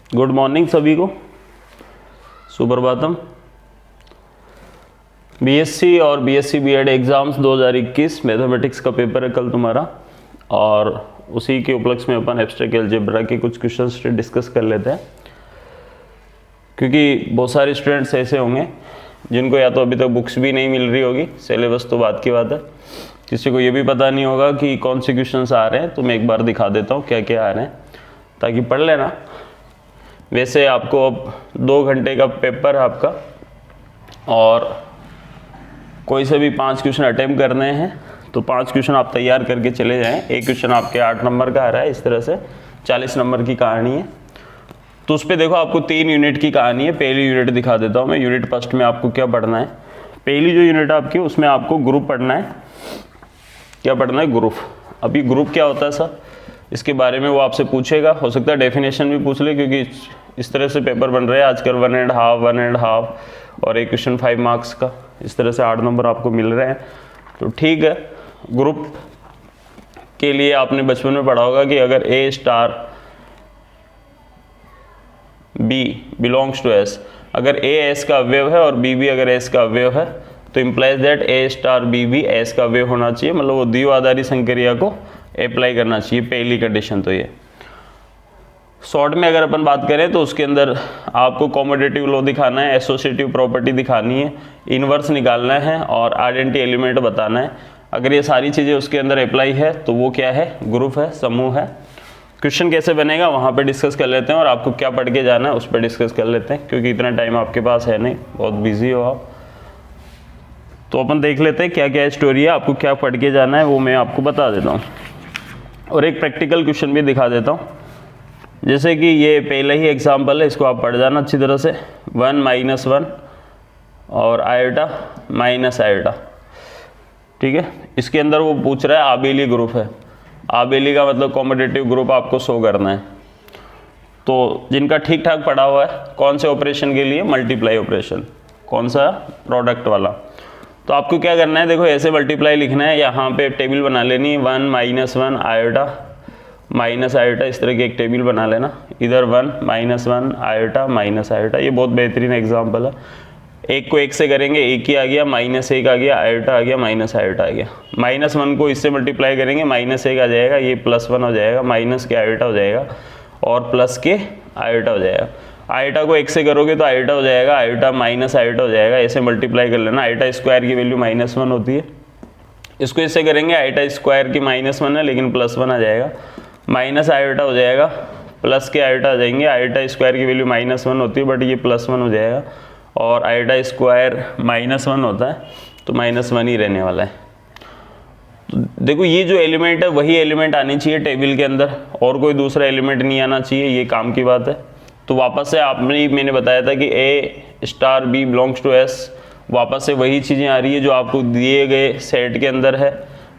Good morning सभी को, Suprabhatam. BSc और बीएससी बीएड एग्ज़ाम्स 2021 मैथमेटिक्स का पेपर है कल तुम्हारा, और उसी के उपलक्ष्य में अपन एब्स्ट्रैक्ट अलजेब्रा के कुछ क्वेश्चंस डिस्कस कर लेते हैं, क्योंकि बहुत सारे स्टूडेंट्स ऐसे होंगे जिनको या तो अभी तक बुक्स भी नहीं मिल रही होगी, सिलेबस तो बात की बात है, किसी को ये भी पता नहीं होगा कि कौन से क्वेश्चंस आ रहे हैं। तो मैं एक बार दिखा देता हूँ क्या क्या आ रहे हैं ताकि पढ़ लेना। वैसे आपको अब 2 घंटे का पेपर है आपका, और कोई से भी 5 क्वेश्चन अटेम्प्ट करने हैं, तो 5 क्वेश्चन आप तैयार करके चले जाएं। एक क्वेश्चन आपके 8 नंबर का आ रहा है, इस तरह से 40 नंबर की कहानी है। तो उस पर देखो आपको 3 यूनिट की कहानी है। पहली यूनिट दिखा देता हूँ मैं। यूनिट फर्स्ट में आपको क्या पढ़ना है, पहली जो यूनिट आपकी उसमें आपको ग्रुप पढ़ना है। क्या पढ़ना है? ग्रुप। अभी ग्रुप क्या होता है सर, इसके बारे में वो आपसे पूछेगा, हो सकता है डेफिनेशन भी पूछ ले, क्योंकि इस तरह से पेपर बन रहे हैं आजकल, 1.5 और एक क्वेश्चन 5 मार्क्स का, इस तरह से 8 नंबर आपको मिल रहे हैं। तो ठीक है, ग्रुप के लिए आपने बचपन में पढ़ा होगा कि अगर A star B belongs to S, अगर A S का अवयव है और B भी अगर S का अवयव है, तो implies that A star B भी S का अवयव होना चाहिए, मतलब वो द्विआधारी संक्रिया को अप्लाई करना चाहिए। पहली कंडीशन तो ये। शॉर्ट में अगर अपन बात करें तो उसके अंदर आपको कॉमोडेटिव लॉ दिखाना है, एसोसिएटिव प्रॉपर्टी दिखानी है, इन्वर्स निकालना है और आइडेंटिटी एलिमेंट बताना है। अगर ये सारी चीज़ें उसके अंदर अप्लाई है तो वो क्या है? ग्रुप है, समूह है। क्वेश्चन कैसे बनेगा वहाँ पे डिस्कस कर लेते हैं, और आपको क्या पढ़ के जाना है उस पर डिस्कस कर लेते हैं, क्योंकि इतना टाइम आपके पास है नहीं, बहुत बिजी हो आप। तो अपन देख लेते हैं क्या क्या स्टोरी है, आपको क्या पढ़ के जाना है वो मैं आपको बता देता हूँ, और एक प्रैक्टिकल क्वेश्चन भी दिखा देता हूँ। जैसे कि ये पहला ही एग्जाम्पल है, इसको आप पढ़ जाना अच्छी तरह से। 1 - 1 और आयोटा माइनस आयोटा, ठीक है। इसके अंदर वो पूछ रहा है आबेली ग्रुप है। आबेली का मतलब कॉम्पिटिटिव ग्रुप आपको शो करना है। तो जिनका ठीक ठाक पढ़ा हुआ है, कौन से ऑपरेशन के लिए? Multiply operation. कौन सा? प्रोडक्ट वाला। तो आपको क्या करना है, देखो ऐसे मल्टीप्लाई लिखना है, यहाँ पे टेबल बना लेनी है। 1 - 1 आयोटा माइनस आयोटा, इस तरह की एक टेबल बना लेना। इधर 1 - 1 आयोटा माइनस आयोटा। ये बहुत बेहतरीन एग्जाम्पल है। एक को एक से करेंगे, एक ही आ गया, -1 आ गया, आयोटा आ गया, माइनस आयोटा आ गया। -1 को इससे मल्टीप्लाई करेंगे, -1 आ जाएगा, ये +1 हो जाएगा, माइनस के आयोटा हो जाएगा, और प्लस के आयोटा हो जाएगा। आयोटा को 1 से करोगे तो आयोटा हो जाएगा, आयोटा माइनस आयोटा हो जाएगा। ऐसे मल्टीप्लाई कर लेना। आयोटा स्क्वायर की वैल्यू -1 होती है। इसको इससे करेंगे, आयोटा स्क्वायर की -1 है लेकिन +1 आ जाएगा, माइनस आयोटा हो जाएगा, प्लस के आयोटा आ जाएंगे। आयोटा स्क्वायर की वैल्यू -1 होती है, बट ये +1 हो जाएगा, और आयोटा स्क्वायर -1 होता है, तो -1 ही रहने वाला है। तो देखो ये जो एलिमेंट है वही एलिमेंट आनी चाहिए टेबल के अंदर, और कोई दूसरा एलिमेंट नहीं आना चाहिए, ये काम की बात है। तो वापस से मैंने बताया था कि A star B belongs to S, वापस से वही चीज़ें आ रही है जो आपको दिए गए सेट के अंदर है।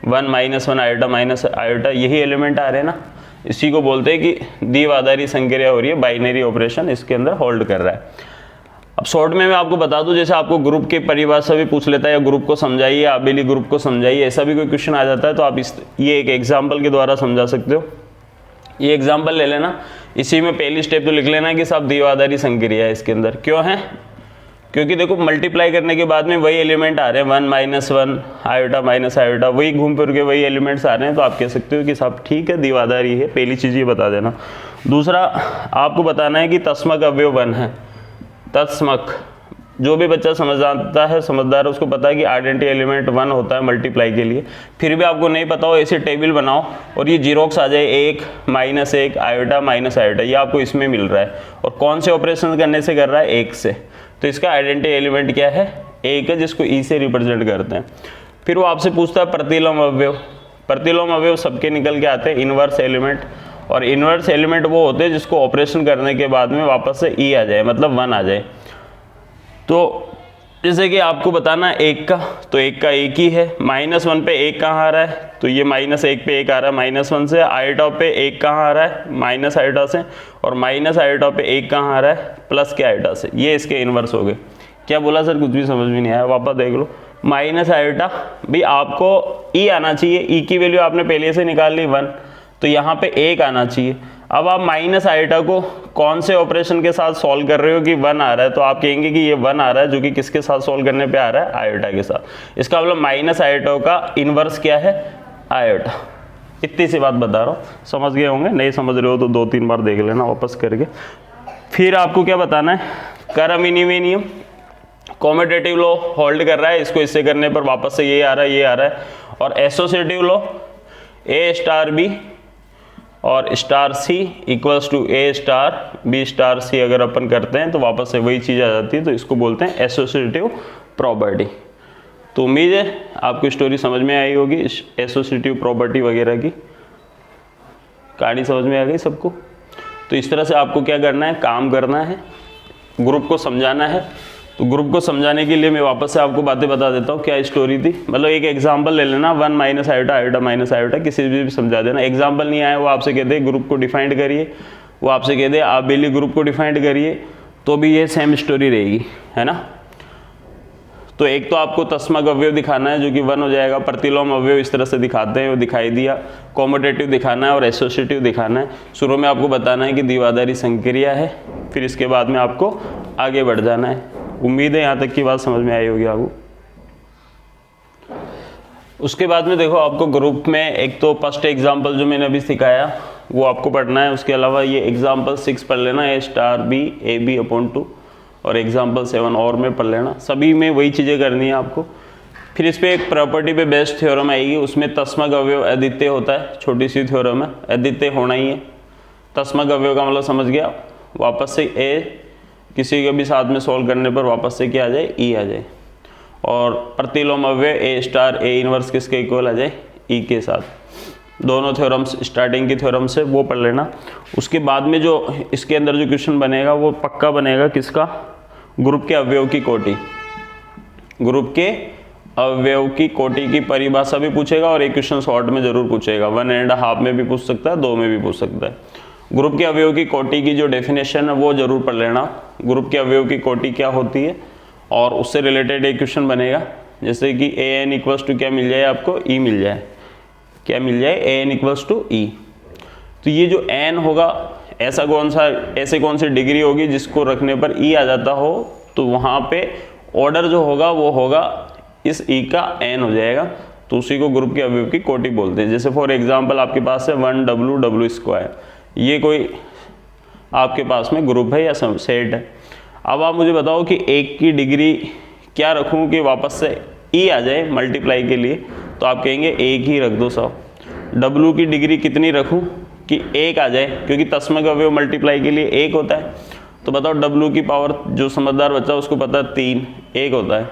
1 - 1 आयोटा माइनस आयोटा, यही एलिमेंट आ रहे हैं ना। इसी को बोलते हैं कि द्विआधारी संक्रिया हो रही है, बाइनरी ऑपरेशन इसके अंदर होल्ड कर रहा है। अब शॉर्ट में मैं आपको बता दूं, जैसे आपको ग्रुप के परिभाषा भी पूछ लेता है, या ग्रुप को समझाइए, आबेली ग्रुप को समझाइए, ऐसा भी कोई क्वेश्चन आ जाता है, तो आप ये एक एग्जाम्पल के द्वारा समझा सकते हो। ये एग्जाम्पल ले लेना, इसी में पहली स्टेप तो लिख लेना कि साहब द्विआधारी संक्रिया है इसके अंदर। क्यों है? क्योंकि देखो मल्टीप्लाई करने के बाद में वही एलिमेंट आ रहे हैं, 1 - 1 आयोटा माइनस आयोटा, वही घूम फिर के वही एलिमेंट्स आ रहे हैं। तो आप कह सकते हो कि साहब ठीक है, द्विआधारी है। पहली चीज़ ये बता देना। दूसरा आपको बताना है कि तस्मक अवयव 1 है। तस्मक, जो भी बच्चा समझदार है उसको पता है कि आइडेंटिटी एलिमेंट 1 होता है मल्टीप्लाई के लिए। फिर भी आपको नहीं पता हो, ऐसे टेबल बनाओ और ये जीरोक्स आ जाए, 1 - 1 आयोटा माइनस आयोटा, ये आपको इसमें मिल रहा है। और कौन से ऑपरेशन करने से कर रहा है? 1 से। तो इसका आइडेंटिटी एलिमेंट क्या है? 1 है, जिसको E से रिप्रेजेंट करते हैं। फिर वो आपसे पूछता है प्रतिलोम अवयव। प्रतिलोम अवयव सबके निकल के आते हैं, इनवर्स एलिमेंट। और इनवर्स एलिमेंट वो होते हैं जिसको ऑपरेशन करने के बाद में वापस से E आ जाए, मतलब 1 आ जाए। तो जैसे कि आपको बताना है 1 का, तो 1 का 1 ही है। -1 पे 1 कहाँ आ रहा है? तो ये -1 पे 1 आ रहा है -1 से। आयोटा पे 1 कहाँ आ रहा है? माइनस आयोटा से। और माइनस आयोटा पे 1 कहाँ आ रहा है? प्लस के आयोटा से। ये इसके इन्वर्स हो गए। क्या बोला सर? कुछ भी समझ में नहीं आया, वापस देख लो। माइनस आयोटा भी आपको E आना चाहिए, E की वैल्यू आपने पहले से निकाल ली 1, तो यहाँ पे 1 आना चाहिए। अब आप माइनस आयोटा को कौन से ऑपरेशन के साथ सॉल्व कर रहे हो कि 1 आ रहा है, तो आप कहेंगे कि ये 1 आ रहा है जो कि किसके साथ सॉल्व करने पे आ रहा है, आयोटा के साथ। इसका मतलब माइनस आयोटा का इनवर्स क्या है, आयोटा। इतनी सी बात बता रहा हूँ, समझ गए होंगे। नहीं समझ रहे हो तो 2-3 बार देख लेना वापस करके। फिर आपको क्या बताना है, करमिनिमी नियम, कॉम्यूटेटिव लॉ होल्ड कर रहा है, इसको इससे करने पर वापस से ये आ रहा है, ये आ रहा है। और associative law A star B और star C equals to A star B star C अगर अपन करते हैं तो वापस से वही चीज़ आ जाती है, तो इसको बोलते हैं एसोसिएटिव प्रॉपर्टी। तो उम्मीद है आपको स्टोरी समझ में आई होगी, एसोसिएटिव प्रॉपर्टी वगैरह की कहानी समझ में आ गई सबको। तो इस तरह से आपको क्या करना है, काम करना है, ग्रुप को समझाना है। तो ग्रुप को समझाने के लिए मैं वापस से आपको बातें बता देता हूँ क्या स्टोरी थी। मतलब एक एग्जांपल ले लेना, 1 minus iota, iota minus iota, किसी भी समझा देना। एग्जांपल नहीं आया वो आपसे कहते हैं ग्रुप को डिफाइंड करिए, वो आपसे कहते हैं आप बेली ग्रुप को डिफाइंड करिए, तो भी ये सेम स्टोरी रहेगी, है ना। तो एक तो आपको तस्मक अवयव दिखाना है जो कि 1 हो जाएगा, प्रतिलोम अवयव इस तरह से दिखाते हैं वो दिखाई दिया, कॉम्यूटेटिव दिखाना है और एसोसिएटिव दिखाना है। शुरू में आपको बताना है कि द्विआधारी संक्रिया है, फिर इसके बाद में आपको आगे बढ़ जाना है। उम्मीद है यहाँ तक की बात समझ में आई होगी आपको। उसके बाद में देखो आपको ग्रुप में एक तो फर्स्ट एग्जाम्पल जो मैंने अभी सिखाया वो आपको पढ़ना है। उसके अलावा ये एग्जाम्पल 6 पढ़ लेना, A star B A B upon 2, और एग्जाम्पल 7 और में पढ़ लेना। सभी में वही चीज़ें करनी है आपको। फिर इस पर एक प्रॉपर्टी पे बेस्ड थ्योरम आएगी, उसमें तस्मक अवयव अद्वितीय होता है, छोटी सी थ्योरम है, अद्वितीय होना ही है। तस्मक अवयव का मतलब समझ गया, वापस से ए किसी के भी साथ में सॉल्व करने पर वापस से क्या आ जाए, ई आ जाए। और प्रतिलोम अवयव ए स्टार ए इनवर्स किसके इक्वल आ जाए, ई के साथ। दोनों थ्योरम्स स्टार्टिंग की थ्योरम से वो पढ़ लेना। उसके बाद में जो इसके अंदर जो क्वेश्चन बनेगा वो पक्का बनेगा किसका, ग्रुप के अवयव की कोटि। ग्रुप के अवयव की कोटि की परिभाषा भी पूछेगा और एक क्वेश्चन शॉर्ट में जरूर पूछेगा, 1.5 में भी पूछ सकता है, 2 में भी पूछ सकता है। ग्रुप के अवयव की कोटि की जो डेफिनेशन है वो जरूर पढ़ लेना, ग्रुप के अवयव की कोटि क्या होती है, और उससे रिलेटेड एक क्वेश्चन बनेगा जैसे कि ए एन इक्वल्स टू क्या मिल जाए आपको, ई मिल जाए, क्या मिल जाए, ए एन इक्वल्स टू ई। तो ये जो एन होगा ऐसे कौन सी डिग्री होगी जिसको रखने पर ई आ जाता हो, तो वहाँ पे ऑर्डर जो होगा वो होगा इस ई का एन हो जाएगा, तो उसी को ग्रुप के अवयव की कोटि बोलते हैं। जैसे फॉर एग्जांपल आपके पास है 1W ये कोई आपके पास में ग्रुप है या सेट है। अब आप मुझे बताओ कि एक की डिग्री क्या रखूँ कि वापस से ई आ जाए मल्टीप्लाई के लिए, तो आप कहेंगे एक ही रख दो साहब। डब्लू की डिग्री कितनी रखूँ कि एक आ जाए, क्योंकि तस्मक अवयव मल्टीप्लाई के लिए एक होता है। तो बताओ डब्लू की पावर, जो समझदार बच्चा उसको पता है 3 एक होता है।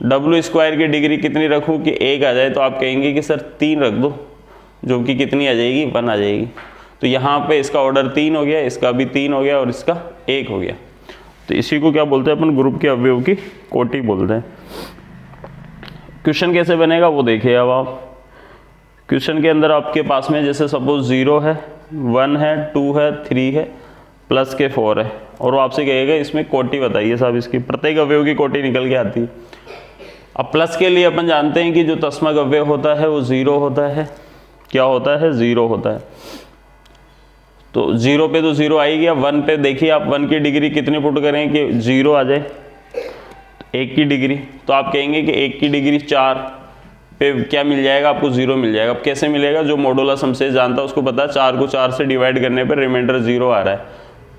डब्लू स्क्वायर की डिग्री कितनी रखूँ कि एक आ जाए, तो आप कहेंगे कि सर 3 रख दो, जो कि कितनी आ जाएगी, 1 आ जाएगी। तो यहाँ पे इसका ऑर्डर 3 हो गया, इसका भी 3 हो गया और इसका 1 हो गया। तो इसी को क्या बोलते हैं अपन, ग्रुप के अवयव की कोटि बोलते हैं। क्वेश्चन कैसे बनेगा वो देखिए। अब आप क्वेश्चन के अंदर आपके पास में जैसे सपोज 0 है, 1 है, 2 है, 3 है, प्लस के 4 है, और वो आपसे कहेगा इसमें कोटि बताइए साहब, इसकी प्रत्येक अवयव की कोटि निकल के आती है। अब प्लस के लिए अपन जानते हैं कि जो तस्मक अवयव होता है वो 0 होता है। क्या होता है, 0 होता है। तो 0 पे तो 0 आ ही गया। 1 पे देखिए आप 1 की डिग्री कितनी पुट करें कि 0 आ जाए, 1 की डिग्री, तो आप कहेंगे कि 1 की डिग्री 4 पे क्या मिल जाएगा आपको, 0 मिल जाएगा। अब कैसे मिलेगा, जो मॉडुलस हमसे जानता है उसको पता है 4 को 4 से डिवाइड करने पर रिमाइंडर 0 आ रहा है,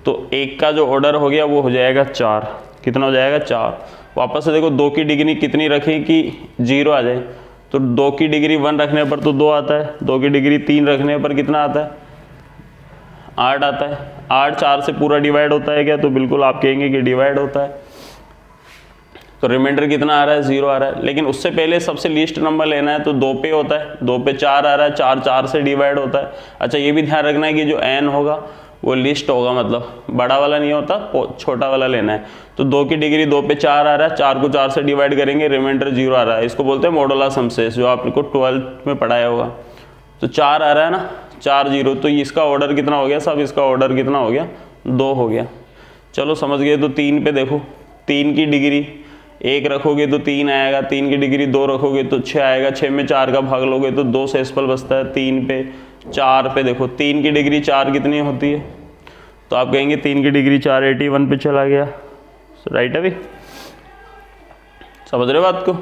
तो 1 का जो ऑर्डर हो गया वो हो जाएगा 4। कितना हो जाएगा, 4। वापस से देखो 2 की डिग्री कितनी रखें कि 0 आ जाए, तो 2 की डिग्री 1 रखने पर तो 2 आता है, 2 की डिग्री 3 रखने पर कितना आता है, 8 आता है। 8 4 से पूरा डिवाइड होता है क्या, तो बिल्कुल आप कहेंगे कि डिवाइड होता है। तो रिमाइंडर कितना आ रहा है, 0 आ रहा है। लेकिन उससे पहले सबसे लीस्ट नंबर लेना है, तो 2 पे होता है, 2 पे 4 आ रहा है, 4 4 से डिवाइड होता है। अच्छा ये भी ध्यान रखना है कि जो n होगा वो लिस्ट होगा, मतलब बड़ा वाला नहीं होता, छोटा वाला लेना है। तो 2 की डिग्री 2 पे 4 आ रहा है, 4 को 4 से डिवाइड करेंगे, रिमाइंडर 0 आ रहा है। इसको बोलते हैं मॉडुलस हमसेस, जो आपको 12th में पढ़ाया होगा। तो 4 आ रहा है ना, 4 0, तो इसका ऑर्डर कितना हो गया साहब, इसका ऑर्डर कितना हो गया, 2 हो गया। चलो समझ गए। तो 3 पे देखो, 3 की डिग्री 1 रखोगे तो 3 आएगा, 3 की डिग्री 2 रखोगे तो 6 आएगा, 6 में 4 का भाग लोगे तो 2 सेस्पल बचता है, 3 पे 4 पे देखो 3 की डिग्री 4 कितनी होती है, तो आप कहेंगे 3 की डिग्री 4 81 पे चला गया, राइट है भाई, समझ रहे हो बात को।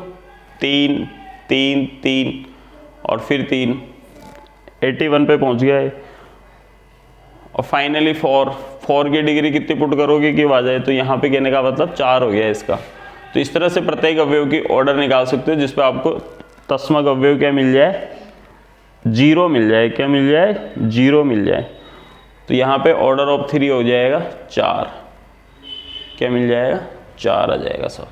3 3 3 और फिर 3 81 पे पहुंच गया है। और फाइनली 4 की डिग्री कितनी पुट करोगे कि आ जाए, तो यहाँ पे कहने का मतलब 4 हो गया इसका। तो इस तरह से प्रत्येक अवयव की ऑर्डर निकाल सकते हो जिसपे आपको तस्मक अवयव क्या मिल जाए, 0 मिल जाए। क्या मिल जाए, 0 मिल जाए। तो यहाँ पे ऑर्डर ऑफ 3 हो जाएगा 4। क्या मिल जाएगा, 4 आ जाएगा सब।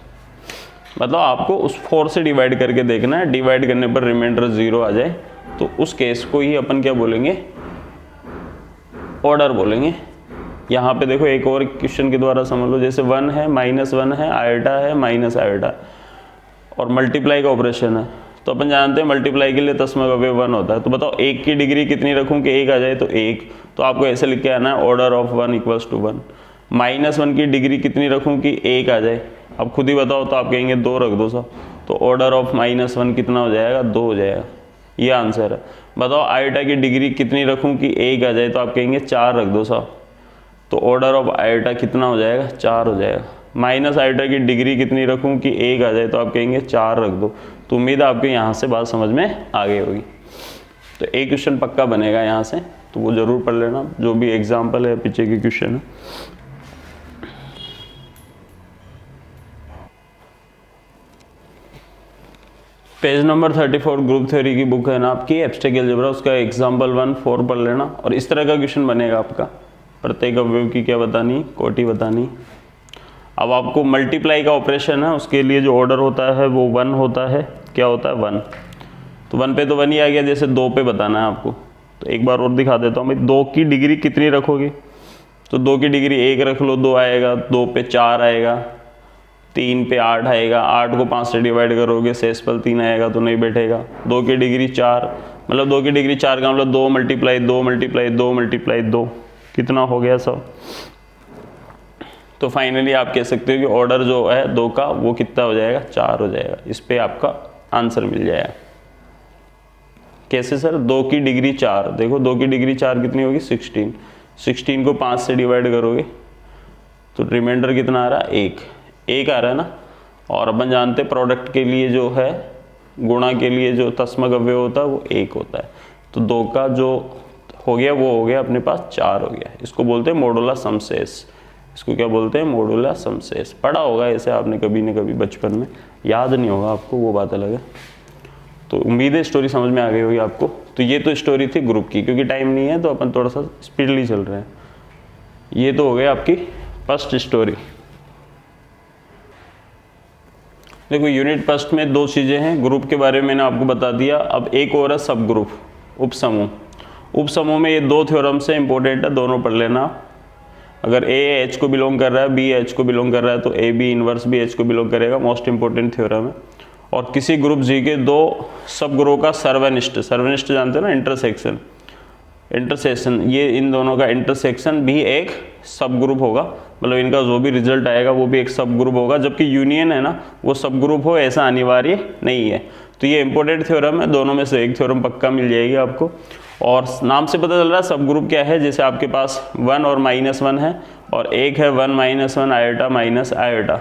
मतलब आपको उस 4 से डिवाइड करके देखना है, डिवाइड करने पर रिमाइंडर 0 आ जाए तो उस केस को ही अपन क्या बोलेंगे, ऑर्डर बोलेंगे। यहाँ पे देखो एक और क्वेश्चन के द्वारा समझ लो, जैसे 1 है, -1 है, आयोटा है, माइनस आयोटा और मल्टीप्लाई का ऑपरेशन है। तो अपन जानते हैं मल्टीप्लाई के लिए तस्मक अवयव 1 होता है। तो बताओ 1 की डिग्री कितनी रखूं कि 1 आ जाए, तो 1। तो आपको ऐसे लिख के आना है ऑर्डर ऑफ 1 = 1। -1 की डिग्री कितनी रखूं कि 1 आ जाए, अब खुद ही बताओ, तो आप कहेंगे 2 रख दो सब। तो ऑर्डर ऑफ -1 कितना हो जाएगा, 2 हो जाएगा। ये आंसर है। बताओ आयोटा की डिग्री कितनी रखूं कि 1 आ जाए, तो आप कहेंगे 4 रख दो साहब। तो ऑर्डर ऑफ आयोटा कितना हो जाएगा, 4 हो जाएगा। माइनस आयोटा की डिग्री कितनी रखूं कि 1 आ जाए, तो आप कहेंगे 4 रख दो। तो उम्मीद है आपके यहाँ से बात समझ में आ गई होगी। तो एक क्वेश्चन पक्का बनेगा यहाँ से, तो वो जरूर पढ़ लेना, जो भी एग्जाम्पल है पीछे के क्वेश्चन है। पेज नंबर 34 ग्रुप थ्योरी की बुक है ना आपकी, एब्स्ट्रैक्ट अलजेब्रा, उसका एग्जाम्पल 1 4 पढ़ लेना। और इस तरह का क्वेश्चन बनेगा आपका, प्रत्येक अवयव की क्या बतानी, कोटि बतानी। अब आपको मल्टीप्लाई का ऑपरेशन है, उसके लिए जो ऑर्डर होता है वो 1 होता है। क्या होता है, 1। तो 1 पे तो 1 ही आ गया, जैसे 2 पे बताना है आपको। तो एक बार और दिखा देता हूँ भाई, 2 की डिग्री कितनी रखोगे, तो 2 की डिग्री 1 रख लो, 2 आएगा, 2 पे 4 आएगा, 3 पे 8 आएगा, 8 को 5 से डिवाइड करोगे, शेषफल 3 आएगा, तो नहीं बैठेगा। 2 की डिग्री 4, मतलब 2 की डिग्री 4 का मतलब 2 × 2 × 2 × 2 कितना हो गया सब। तो फाइनली आप कह सकते हो कि ऑर्डर जो है 2 का वो कितना हो जाएगा, 4 हो जाएगा। इस पे आपका आंसर मिल जाएगा। कैसे सर, 2 की डिग्री 4, देखो 2 की डिग्री 4 कितनी होगी, 16। 16 को 5 से डिवाइड करोगे तो रिमाइंडर कितना आ रहा है, 1 आ रहा है ना। और अपन जानते हैं प्रोडक्ट के लिए जो है, गुणा के लिए जो तस्मक अवयव होता है वो 1 होता है। तो 2 का जो हो गया वो हो गया अपने पास 4 हो गया। इसको बोलते हैं मोडुला समशेष। इसको क्या बोलते हैं, मोडुला समशेष। पढ़ा होगा ऐसे आपने कभी न कभी बचपन में, याद नहीं होगा आपको, वो बात अलग है। तो उम्मीद है स्टोरी समझ में आ गई होगी आपको। तो ये तो स्टोरी थी ग्रुप की, क्योंकि टाइम नहीं है तो अपन थोड़ा सा स्पीडली चल रहे हैं। ये तो हो गया आपकी फर्स्ट स्टोरी। देखो यूनिट फर्स्ट में 2 चीज़ें हैं, ग्रुप के बारे में मैंने आपको बता दिया। अब एक और है सब ग्रुप, उपसमूह। उपसमूह में ये 2 थ्योरम्स है, इंपॉर्टेंट है, दोनों पढ़ लेना। अगर ए एच को बिलोंग कर रहा है, बी एच को बिलोंग कर रहा है, तो ए बी इनवर्स भी एच को बिलोंग करेगा। मोस्ट इंपॉर्टेंट थ्योरम है। और किसी ग्रुप जी के 2 सब ग्रुप का सर्वनिष्ठ, सर्वनिष्ठ जानते हो ना, इंटरसेक्शन, इंटरसेक्शन, ये इन दोनों का इंटरसेक्शन भी एक सब ग्रुप होगा। मतलब इनका जो भी रिजल्ट आएगा वो भी एक सब ग्रुप होगा। जबकि यूनियन है ना, वो सब ग्रुप हो ऐसा अनिवार्य नहीं है। तो ये इंपॉर्टेंट थ्योरम है, दोनों में से एक थ्योरम पक्का मिल जाएगी आपको। और नाम से पता चल रहा है सब ग्रुप क्या है। जैसे आपके पास 1 और -1 है, और एक है 1 - 1 आयोटा माइनस आयोटा,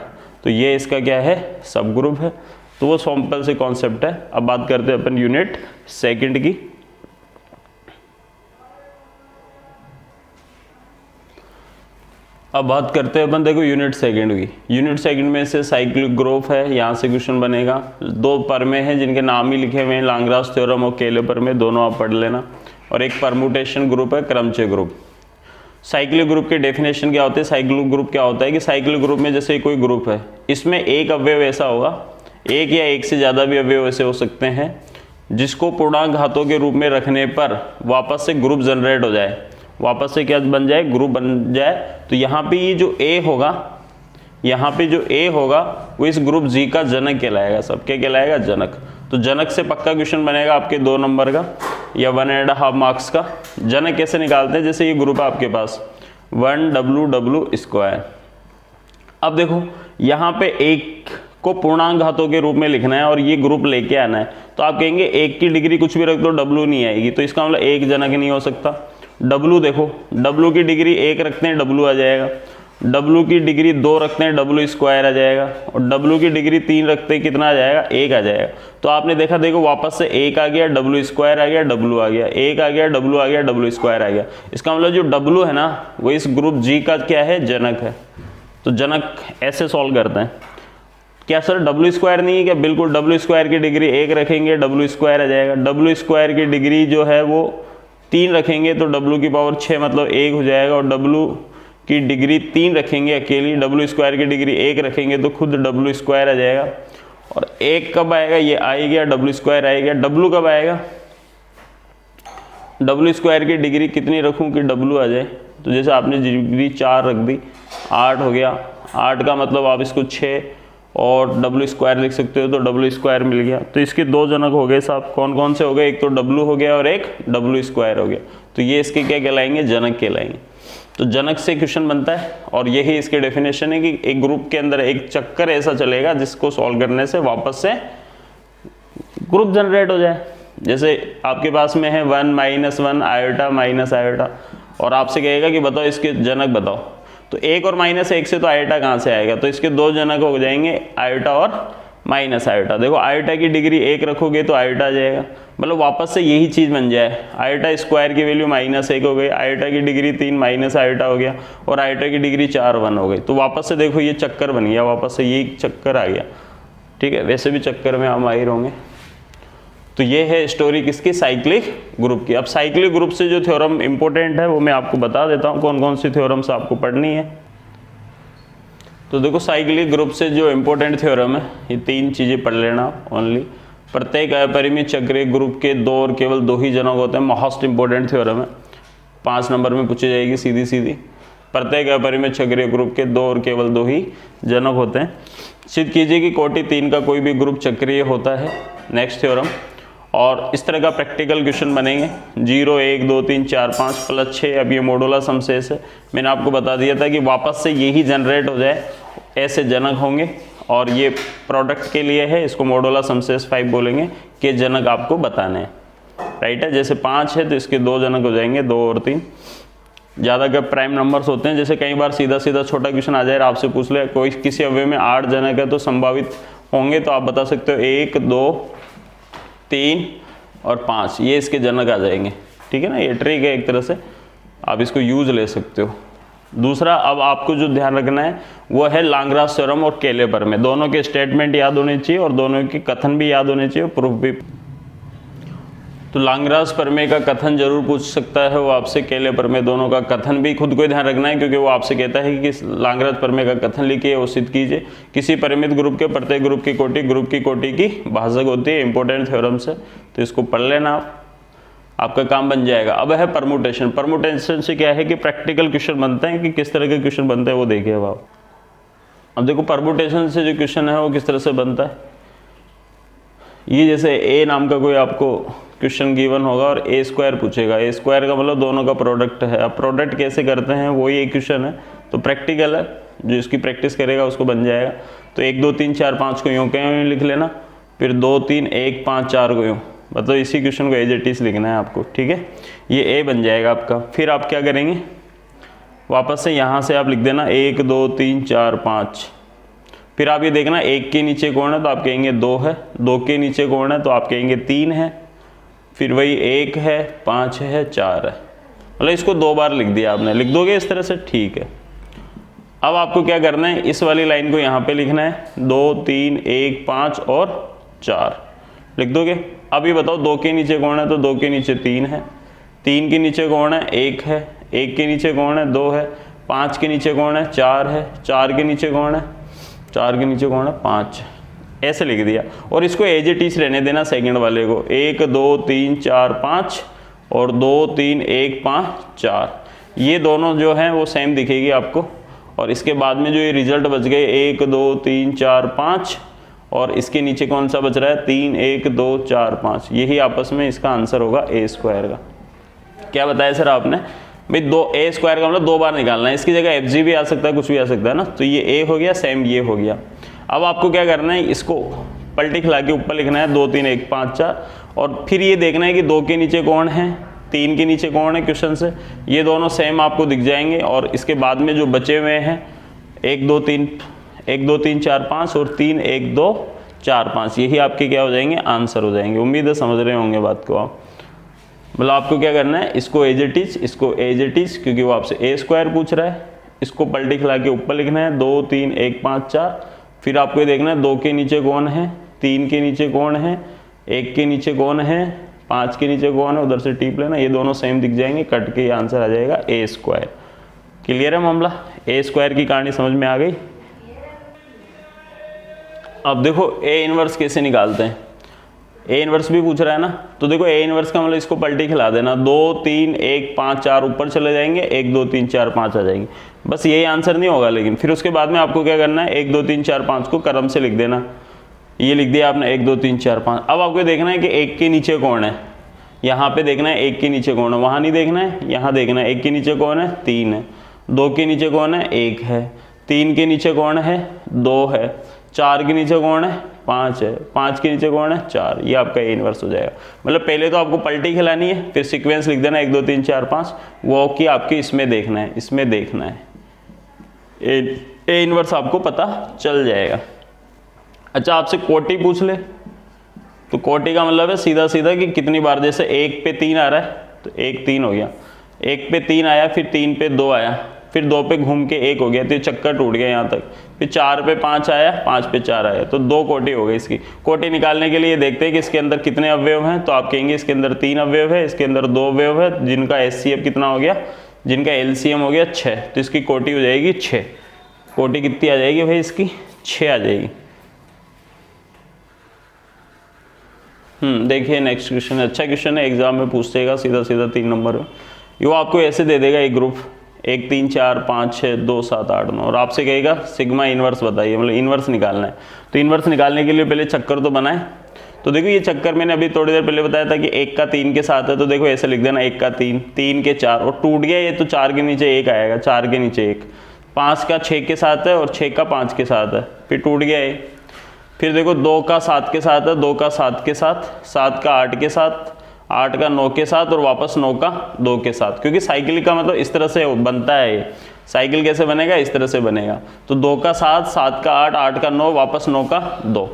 तो ये इसका क्या है, सब ग्रुप है। तो वो सिंपल से कॉन्सेप्ट है। अब बात करते हैं अपन यूनिट सेकंड की। अब बात करते हैं अपन, देखो यूनिट सेकंड की। यूनिट सेकंड में से साइक्लिक ग्रुप है, यहाँ से क्वेश्चन बनेगा। 2 परमे हैं जिनके नाम ही लिखे हुए हैं, लाग्रांज थ्योरम और केले परमे, दोनों आप पढ़ लेना। और एक परमुटेशन ग्रुप है, क्रमचय ग्रुप। साइक्लिक ग्रुप के डेफिनेशन क्या होते हैं, साइक्लिक ग्रुप क्या होता है कि साइक्लिक ग्रुप में जैसे कोई ग्रुप है, इसमें एक अवयव ऐसा होगा, एक या एक से ज़्यादा भी अवयव ऐसे हो सकते हैं जिसको पूर्णांक घातों के रूप में रखने पर वापस से ग्रुप जनरेट हो जाए, वापस से क्या बन जाए, ग्रुप बन जाए। तो यहाँ पे ये जो ए होगा, यहाँ पे जो ए होगा वो इस ग्रुप जी का जनक कहलाएगा। सब क्या कहलाएगा, जनक। तो जनक से पक्का क्वेश्चन बनेगा आपके 2 नंबर का या 1.5 मार्क्स का। जनक कैसे निकालते हैं, जैसे ये ग्रुप है आपके पास 1WW²। अब देखो यहाँ पे एक को पूर्णांक घातों के रूप में लिखना है और ये ग्रुप लेके आना है, तो आप कहेंगे 1 की डिग्री कुछ भी रख दो W नहीं आएगी, तो इसका मतलब 1 जनक नहीं हो सकता। W देखो, W की डिग्री 1 रखते हैं W आ जाएगा, W की डिग्री 2 रखते हैं W स्क्वायर आ जाएगा, और W की डिग्री 3 रखते हैं कितना आ जाएगा, 1 आ जाएगा। तो आपने देखा, देखो वापस से 1 आ गया, W स्क्वायर आ गया, W आ गया, 1 आ गया, W आ गया, W स्क्वायर आ गया। इसका मतलब जो W है ना वो इस ग्रुप G का क्या है, जनक है। तो जनक ऐसे सॉल्व करते हैं। क्या सर W स्क्वायर नहीं है क्या? बिल्कुल, W स्क्वायर की डिग्री 1 रखेंगे W स्क्वायर आ जाएगा, W स्क्वायर की डिग्री जो है वो 3 रखेंगे तो W की पावर 6 मतलब 1 हो जाएगा, और W की डिग्री 3 रखेंगे अकेली, W स्क्वायर की डिग्री 1 रखेंगे तो खुद W स्क्वायर आ जाएगा। और 1 कब आएगा, ये आ गया, W स्क्वायर आएगा। W कब आएगा, W स्क्वायर की डिग्री कितनी रखूं कि W आ जाए? तो जैसे आपने डिग्री 4 रख दी, 8 हो गया, 8 का मतलब आप इसको 6 और W स्क्वायर लिख सकते हो, तो W स्क्वायर मिल गया। तो इसके 2 जनक हो गए साहब। कौन कौन से हो गए? एक तो W हो गया और एक W स्क्वायर हो गया। तो ये इसके क्या कहलाएंगे, जनक कहलाएंगे। तो जनक से क्वेश्चन बनता है, और यही इसकी डेफिनेशन है कि एक ग्रुप के अंदर एक चक्कर ऐसा चलेगा जिसको सॉल्व करने से वापस से ग्रुप जनरेट हो जाए। जैसे आपके पास में है 1 - 1 आयोटा माइनस आयोटा, और आपसे कहेगा कि बताओ इसके जनक बताओ, तो 1 और -1 से तो आयोटा कहाँ से आएगा? तो इसके 2 जनक हो जाएंगे, आयोटा और माइनस आयोटा। देखो आयोटा की डिग्री 1 रखोगे तो आयोटा आ जाएगा, मतलब वापस से यही चीज़ बन जाए। आयोटा स्क्वायर की वैल्यू -1 हो गई, आयोटा की डिग्री 3 माइनस आयोटा हो गया, और आयोटा की डिग्री 4 1 हो गई। तो वापस से देखो ये चक्कर बन गया, वापस से ये चक्कर आ गया। ठीक है, वैसे भी चक्कर में हम माहिर होंगे। तो ये है स्टोरी किसकी, साइक्लिक ग्रुप की। अब साइक्लिक ग्रुप से जो थ्योरम इंपॉर्टेंट है वो मैं आपको बता देता हूँ, कौन कौन सी थ्योरम्स आपको पढ़नी है। तो देखो साइक्लिक ग्रुप से जो इंपॉर्टेंट थ्योरम है, ये 3 चीज़ें पढ़ लेना ओनली। प्रत्येक अपरिमित चक्रीय ग्रुप के 2 और केवल 2 ही जनक होते हैं। मोस्ट इंपॉर्टेंट थ्योरम है, 5 नंबर में पूछी जाएगी सीधी सीधी। प्रत्येक अपरिमित चक्रीय ग्रुप के 2 और केवल 2 ही जनक होते हैं। सिद्ध कीजिए कि कोटि 3 का कोई भी ग्रुप चक्रीय होता है। नेक्स्ट थ्योरम, और इस तरह का प्रैक्टिकल क्वेश्चन बनेंगे 0 1 2 3 4 5 प्लस 6। अब ये मोडुला समशेष है, मैंने आपको बता दिया था कि वापस से यही जनरेट हो जाए, ऐसे जनक होंगे। और ये प्रोडक्ट के लिए है, इसको मोडुला समशेष 5 बोलेंगे कि जनक आपको बताने हैं। राइट है, जैसे 5 है तो इसके 2 जनक हो जाएंगे, 2 और 3। ज़्यादा के प्राइम नंबर्स होते हैं, जैसे कई बार सीधा सीधा छोटा क्वेश्चन आ जाए, आपसे पूछ ले कोई किसी अवयव में 8 जनक है तो संभावित होंगे, तो आप बता सकते हो 1 2 3 और 5, ये इसके जनक आ जाएंगे। ठीक है ना, ये ट्रिक है एक तरह से, आप इसको यूज ले सकते हो। दूसरा, अब आपको जो ध्यान रखना है वो है लाग्रांज थ्योरम और केले प्रमेय। दोनों के स्टेटमेंट याद होने चाहिए और दोनों के कथन भी याद होने चाहिए, प्रूफ भी। तो लाग्रांज प्रमेय का कथन जरूर पूछ सकता है वो आपसे, केले प्रमेय दोनों का कथन भी खुद को ध्यान रखना है, क्योंकि वो आपसे कहता है कि लाग्रांज प्रमेय का कथन लिखिए, वो सिद्ध कीजिए। किसी परिमित ग्रुप के प्रत्येक ग्रुप की कोटि की भाजक होती है। इंपॉर्टेंट थ्योरम्स है, तो इसको पढ़ लेना आपका काम बन जाएगा। अब है परमुटेशन। परमुटेशन से क्या है कि प्रैक्टिकल क्वेश्चन बनते हैं, कि किस तरह के क्वेश्चन बनते हैं वो देखिए आप। अब देखो परमुटेशन से जो क्वेश्चन है वो किस तरह से बनता है। ये जैसे ए नाम का कोई आपको क्वेश्चन गिवन होगा और ए स्क्वायर पूछेगा। ए स्क्वायर का मतलब दोनों का प्रोडक्ट है। अब प्रोडक्ट कैसे करते हैं वही एक क्वेश्चन है, तो प्रैक्टिकल है, जो इसकी प्रैक्टिस करेगा उसको बन जाएगा। तो 1 2 3 4 5 को यूँ कहीं लिख लेना, फिर 2 3 1 5 4 को यूँ, मतलब इसी क्वेश्चन को एज इट इज लिखना है आपको। ठीक है, ये ए बन जाएगा आपका। फिर आप क्या करेंगे, वापस से यहाँ से आप लिख देना 1 2 3 4 5। फिर आप ये देखना 1 के नीचे कौन है तो आप कहेंगे 2 है, 2 के नीचे कौन है तो आप कहेंगे 3 है, फिर वही 1 है, 5 है, 4 है। मतलब इसको 2 बार लिख दिया आपने, लिख दोगे इस तरह से, ठीक है। अब आपको क्या करना है, इस वाली लाइन को यहाँ पे लिखना है, 2 3 1 5 और 4 लिख दोगे। अब ये बताओ 2 के नीचे कौन है तो 2 के नीचे 3 है, 3 के नीचे कौन है 1 है, 1 के नीचे कौन है 2 है, 5 के नीचे कौन है 4 है, 4 के नीचे कौन है, 4 के नीचे कौन है 5। ऐसे लिख दिया, और इसको एज इट इज रहने देना सेकंड वाले को, 1 2 3 4 5 और 2 3 1 5 4। ये दोनों जो हैं वो सेम दिखेगी आपको। और इसके बाद में जो ये रिजल्ट बच गए 1 2 3 4 5 और इसके नीचे कौन सा बच रहा है 3 1 2 4 5, यही आपस में इसका आंसर होगा ए स्क्वायर का। क्या बताया सर आपने भाई, 2 ए स्क्वायर का मतलब 2 बार निकालना है, इसकी जगह एफ जी भी आ सकता है, कुछ भी आ सकता है ना। तो ये ए हो गया, सेम ये हो गया। अब आपको क्या करना है, इसको पलटी खिला के ऊपर लिखना है 2 3 1 5 4, और फिर ये देखना है कि 2 के नीचे कौन है, 3 के नीचे कौन है क्वेश्चन से, ये दोनों सेम आपको दिख जाएंगे। और इसके बाद में जो बचे हुए हैं 1 2 3 4 5 और 3 1 2 4 5, यही आपके क्या हो जाएंगे, आंसर हो जाएंगे। उम्मीद है समझ रहे होंगे बात को आप। मतलब आपको क्या करना है, इसको एज इट इज, इसको एज इट इज, क्योंकि वो आपसे ए स्क्वायर पूछ रहा है, इसको पलटी खिला के ऊपर लिखना है 2 3 1 5 4। फिर आपको ये देखना है 2 के नीचे कौन है, 3 के नीचे कौन है, 1 के नीचे कौन है, 5 के नीचे कौन है, उधर से टीप लेना, ये दोनों सेम दिख जाएंगे, कट के ये आंसर आ जाएगा ए स्क्वायर। क्लियर है मामला, ए स्क्वायर की कहानी समझ में आ गई। अब देखो ए इनवर्स कैसे निकालते हैं, ए इनवर्स भी पूछ रहा है ना, तो देखो ए इनवर्स का मतलब इसको पलटी खिला देना, 2 3 1 5 4 ऊपर चले जाएंगे, 1 2 3 4 5 आ जाएंगे, बस यही आंसर नहीं होगा। लेकिन फिर उसके बाद में आपको क्या करना है, 1 2 3 4 5 को क्रम से लिख देना, ये लिख दिया आपने 1 2 3 4 5। अब आपको देखना है कि 1 के नीचे कौन है, यहाँ पे देखना है 1 के नीचे कौन है, वहाँ नहीं देखना है, यहाँ देखना है 1 के नीचे कौन है, 3 है, 2 के नीचे कौन है, 1 है, 3 के नीचे कौन है, 2 है, 4 के नीचे कौन है, 5 है, 5 के नीचे कौन है, 4। ये आपका ए इनवर्स हो जाएगा। मतलब पहले तो आपको पलटी खिलानी है, फिर सीक्वेंस लिख देना 1 2 3 4 5, वो कि आपकी इसमें देखना है, इसमें देखना है, ए इनवर्स आपको पता चल जाएगा। अच्छा आपसे कोटि पूछ ले, तो कोटि का मतलब है सीधा सीधा कि कितनी बार, जैसे 1 पे 3 आ रहा है तो 1 3 हो गया, 1 पे 3 आया, फिर 3 पे 2 आया, फिर 2 पे घूम के 1 हो गया, तो ये चक्कर टूट गया यहाँ तक, फिर 4 पे 5 आया, 5 पे 4 आया, तो 2 कोटि हो गई इसकी। कोटि निकालने के लिए देखते हैं कि इसके अंदर कितने अवयव हैं, तो आप कहेंगे इसके अंदर 3 अवयव है, इसके अंदर 2 अवयव है, जिनका एचसीएफ कितना हो गया, जिनका एलसीएम हो गया 6, तो इसकी कोटि हो जाएगी 6। कोटि कितनी आ जाएगी भाई इसकी, 6 आ जाएगी। देखिए नेक्स्ट क्वेश्चन है, अच्छा क्वेश्चन है, एग्जाम में पूछ देगा सीधा सीधा 3 नंबर में। ये आपको ऐसे दे देगा एक ग्रुप, 1 3 4 5 6 2 7 8 9, और आपसे कहेगा सिग्मा इनवर्स बताइए, मतलब इनवर्स निकालना है। तो इनवर्स निकालने के लिए पहले चक्कर तो बनाए। तो देखो ये चक्कर मैंने अभी थोड़ी देर पहले बताया था कि 1 का 3 के साथ है, तो देखो ऐसे लिख देना 1 का 3, 3 के 4, और टूट गया ये, तो 4 के नीचे 1 आएगा, 4 के नीचे 1, 5 का 6 के साथ है और 6 का 5 के साथ है, फिर टूट गया ये। फिर देखो 2 का 7 के साथ है, 2 का 7 के साथ, 7 का 8 के साथ, 8 का 9 के साथ, और वापस 9 का 2 के साथ, क्योंकि साइकिल का मतलब इस तरह से बनता है। ये साइकिल कैसे बनेगा, इस तरह से बनेगा। तो 2 का 7, 7 का 8, 8 का 9, वापस 9 का 2।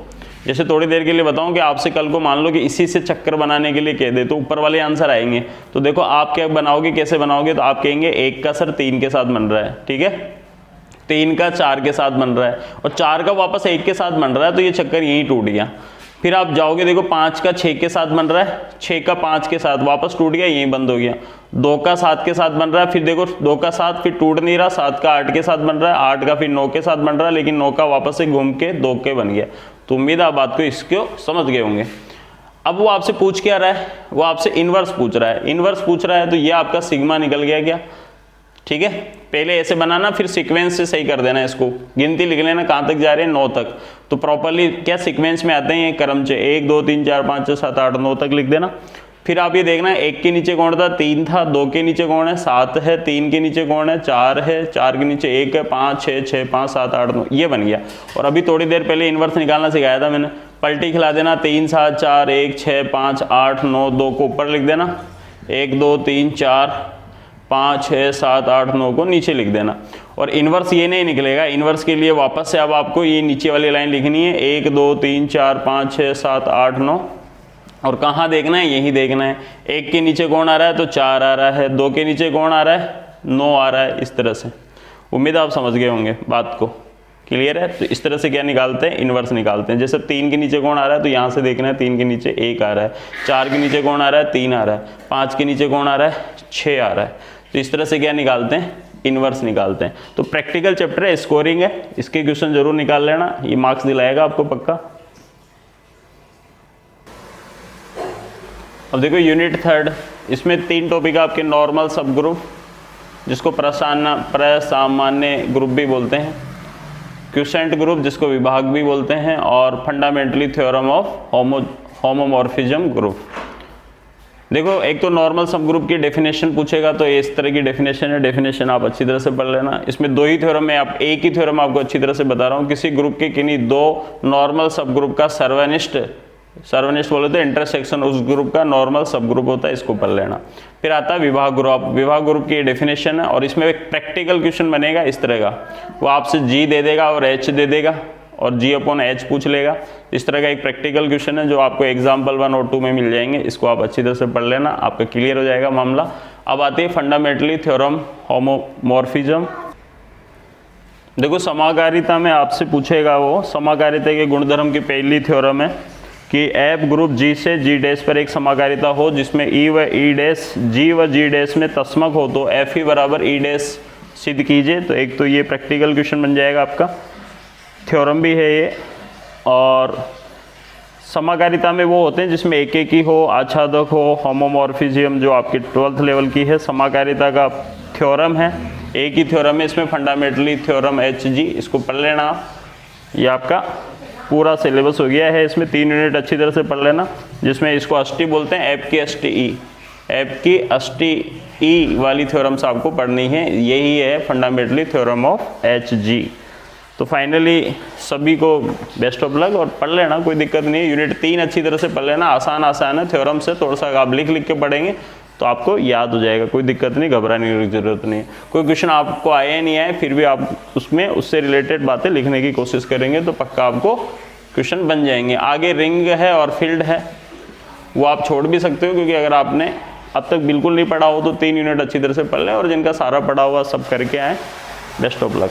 जैसे थोड़ी देर के लिए बताऊं कि आपसे कल को मान लो कि इसी से चक्कर बनाने के लिए कह दे, तो ऊपर वाले आंसर आएंगे। तो देखो आप क्या बनाओगे, कैसे बनाओगे, तो आप कहेंगे 1 का सर 3 के साथ बन रहा है, ठीक है, 3 का 4 के साथ बन रहा है, और 4 का वापस 1 के साथ बन रहा है, तो ये चक्कर यहीं टूट गया। फिर आप जाओगे, देखो 5 का 6 के साथ बन रहा है, 6 का 5 के साथ, वापस टूट गया, यहीं बंद हो गया। 2 का 7 के साथ बन रहा है, फिर देखो 2 का 7 फिर टूट नहीं रहा, 7 का 8 के साथ बन रहा है, 8 का फिर 9 के साथ बन रहा है, लेकिन 9 का वापस से घूम के 2 के बन गया। तो उम्मीद आप बात को इसको समझ गए होंगे। अब वो आपसे पूछ क्या रहा है, वो आपसे इनवर्स पूछ रहा है। इनवर्स पूछ रहा है तो ये आपका सिग्मा निकल गया क्या, ठीक है। पहले ऐसे बनाना, फिर सीक्वेंस से सही कर देना, इसको गिनती लिख लेना कहाँ तक जा रहे हैं, 9 तक। तो प्रॉपर्ली क्या सीक्वेंस में आते हैं ये क्रम से, 1 2 3 4 5 6 7 8 9 तक लिख देना। फिर आप ये देखना 1 के नीचे कौन था, 3 था, 2 के नीचे कौन है, 7 है, 3 के नीचे कौन है, 4 है, 4 के नीचे 1 है, 5 6 6 5 7 8 9, ये बन गया। और अभी थोड़ी देर पहले इनवर्स निकालना सिखाया था मैंने, पलटी खिला देना, 3 7 4 1 6 5 8 9 2 को ऊपर लिख देना, 1 2 3 4 5 6 7 8 9 को नीचे लिख देना। और इनवर्स ये नहीं निकलेगा, इनवर्स के लिए वापस से अब आपको ये नीचे वाली लाइन लिखनी है, 1 2 3 4 5 6 7 8 9, और कहाँ देखना है, यही देखना है। 1 के नीचे कौन आ रहा है, तो 4 आ रहा है, 2 के नीचे कौन आ रहा है, 9 आ रहा है, इस तरह से। उम्मीद आप समझ गए होंगे बात को, क्लियर है। तो इस तरह से क्या निकालते हैं, इनवर्स निकालते हैं। जैसे 3 के नीचे कौन आ रहा है, तो यहाँ से देखना है 3 के नीचे 1 आ रहा है, 4 के नीचे कौन आ रहा है, 3 आ रहा है, 5 के नीचे कौन आ रहा है, 6 आ रहा है। तो इस तरह से क्या निकालते हैं, इनवर्स निकालते हैं। तो प्रैक्टिकल चैप्टर है, स्कोरिंग है, इसके क्वेश्चन जरूर निकाल लेना, ये मार्क्स दिलाएगा आपको पक्का। अब देखो यूनिट 3, इसमें 3 टॉपिक आपके नॉर्मल सब ग्रुप, जिसको प्रसामान्य ग्रुप भी बोलते हैं, क्विसेंट ग्रुप जिसको विभाग भी बोलते हैं, और fundamentally theorem of homomorphism group. देखो एक तो नॉर्मल सब ग्रुप की डेफिनेशन पूछेगा तो इस तरह की डेफिनेशन है, डेफिनेशन आप अच्छी तरह से पढ़ लेना। इसमें दो ही थ्योरम है, आप एक ही थ्योरम आपको अच्छी तरह से बता रहा हूँ। किसी ग्रुप के किन्हीं दो नॉर्मल सब ग्रुप का सर्वनिष्ठ बोले तो इंटरसेक्शन उस ग्रुप का नॉर्मल सब ग्रुप होता है, इसको पढ़ लेना। फिर आता है विभाग ग्रुप। विभाग ग्रुप की डेफिनेशन है और इसमें एक प्रैक्टिकल क्वेश्चन बनेगा इस तरह का, वो आपसे जी दे देगा और एच दे देगा और जी अपॉन एच पूछ लेगा। इस तरह का एक प्रैक्टिकल क्वेश्चन है जो आपको एग्जाम्पल 1 और 2 में मिल जाएंगे, इसको आप अच्छी तरह से पढ़ लेना, आपका क्लियर हो जाएगा मामला। अब आती है फंडामेंटली थ्योरम होमोमॉर्फिज्म। देखो समाकारिता में आपसे पूछेगा, वो समाकारिता के गुणधर्म की पहली थ्योरम है कि एफ ग्रुप जी से जी डैश पर एक समाकारिता हो जिसमें ई व ई डैश जी व जी डैश में तस्मक हो तो एफ ही बराबर ई डैश सिद्ध कीजिए। तो एक तो ये प्रैक्टिकल क्वेश्चन बन जाएगा आपका, थ्योरम भी है ये। और समाकारिता में वो होते हैं जिसमें एक एक ही हो, आच्छादक हो, होमोमॉर्फिज्म जो आपकी 12th लेवल की है। समाकारिता का थ्योरम है, एक ही थ्योरम है, इसमें फंडामेंटली थ्योरम एच जी, इसको पढ़ लेना आप। ये आपका पूरा सिलेबस हो गया है, इसमें 3 यूनिट अच्छी तरह से पढ़ लेना, जिसमें इसको अष्टी बोलते हैं, एफ की अष्टी ई, एफ की अष्टी ई वाली थ्योरम्स आपको पढ़नी है। यही है fundamentally theorem of H G. तो फाइनली सभी को बेस्ट ऑफ लक और पढ़ लेना, कोई दिक्कत नहीं है। यूनिट 3 अच्छी तरह से पढ़ लेना, आसान है, थ्योरम से थोड़ा सा आप लिख के पढ़ेंगे तो आपको याद हो जाएगा, कोई दिक्कत नहीं, घबराने की जरूरत नहीं है। कोई क्वेश्चन आपको आया नहीं आए फिर भी आप उसमें उससे रिलेटेड बातें लिखने की कोशिश करेंगे तो पक्का आपको क्वेश्चन बन जाएंगे। आगे रिंग है और फील्ड है, वो आप छोड़ भी सकते हो, क्योंकि अगर आपने अब तक बिल्कुल नहीं पढ़ा हो तो 3 यूनिट अच्छी तरह से पढ़ लें और जिनका सारा पढ़ा हुआ सब करके आए। Best of luck.